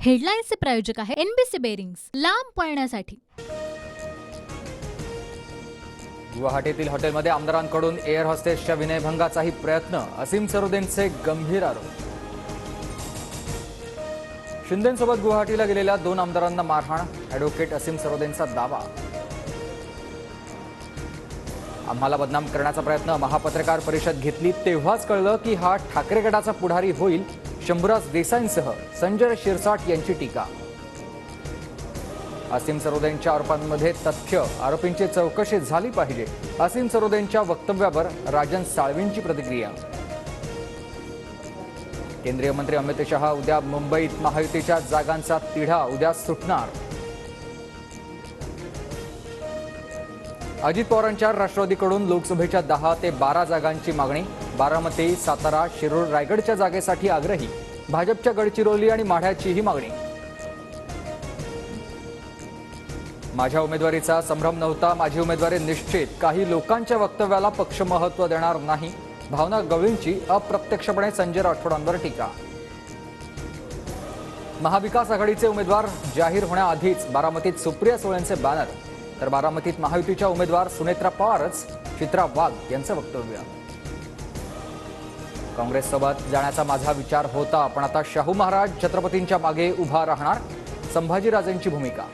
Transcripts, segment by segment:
हेडलाईन्सचे प्रायोजक आहे NBC bearings, लांब पळण्यासाठी। गुवाहाटीतील हॉटेलमध्ये आमदारांकडून एअर होस्टेसच्या विनयभंगाचाही प्रयत्न, असीम सरोदेंचे गंभीर आरोप। शिंदेंसोबत गुवाहाटीला गेलेल्या 2 आमदारांना मारहाण, ॲडव्होकेट असीम सरोदेंचा दावा। आम्हाला बदनाम करण्याचा प्रयत्न, महापत्रकार परिषद घेतली तेव्हाच कळलं की हा ठाकरे गटाचा पुढारी होईल, शंभूराज देसाईंसह संजय शिरसाट यांची टीका। असीम सरोदेंच्या आरोपांमध्ये तथ्य, आरोपींची चौकशी झाली पाहिजे, असीम सरोदेंच्या वक्तव्यावर राजन साळवींची प्रतिक्रिया। केंद्रीय मंत्री अमित शहा उद्या मुंबईत, महायुतीच्या जागांचा तिढा उद्या सुटणार। अजित पवारांच्या राष्ट्रवादीकडून लोकसभेच्या 10 ते 12 जागांची मागणी, बारामती, सातारा, शिरूर, रायगडच्या जागेसाठी आग्रही, भाजपच्या गडचिरोली आणि माढ्याचीही मागणी। माझ्या उमेदवारीचा संभ्रम नव्हता, माझी उमेदवारी निश्चित, काही लोकांच्या वक्तव्याला पक्ष महत्त्व देणार नाही, भावना गवळींची अप्रत्यक्षपणे संजय राठोडांवर टीका। महाविकास आघाडीचे उमेदवार जाहीर होण्याआधीच बारामतीत सुप्रिया सुळेंचे बॅनर, तर बारामतीत महायुतीच्या उमेदवार सुनेत्रा पवारच, चित्रा वाघ यांचं वक्तव्य। काँग्रेससोबत जाण्याचा माझा विचार होता, पण आता शाहू महाराज छत्रपतींच्या मागे उभा राहणार, संभाजीराजेंची भूमिका।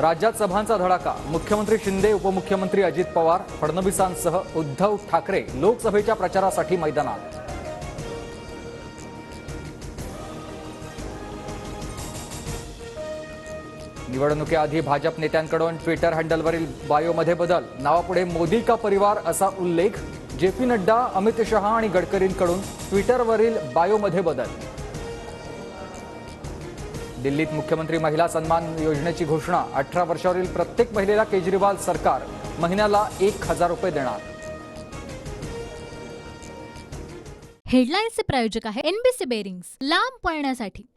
राज्यात सभांचा धडाका, मुख्यमंत्री शिंदे, उपमुख्यमंत्री अजित पवार, फडणवीसांसह उद्धव ठाकरे लोकसभेच्या प्रचारासाठी मैदानात। निवडणुकीआधी भाजप नेत्यांकडून ट्विटर हँडलवरील बायोमध्ये बदल, नावापुढे मोदी का परिवार असा उल्लेख, जेपी नड्डा, अमित शहा आणि गडकरींकडून ट्विटरवरील बायोमध्ये बदल। दिल्लीत मुख्यमंत्री महिला सन्मान योजनेची घोषणा, 18 वर्षावरील प्रत्येक महिलेला केजरीवाल सरकार महिन्याला 1000 रुपये देणार। हेडलाईन्सचे प्रायोजक आहे एनबीसी बेरिंग्स, लांब पळण्यासाठी।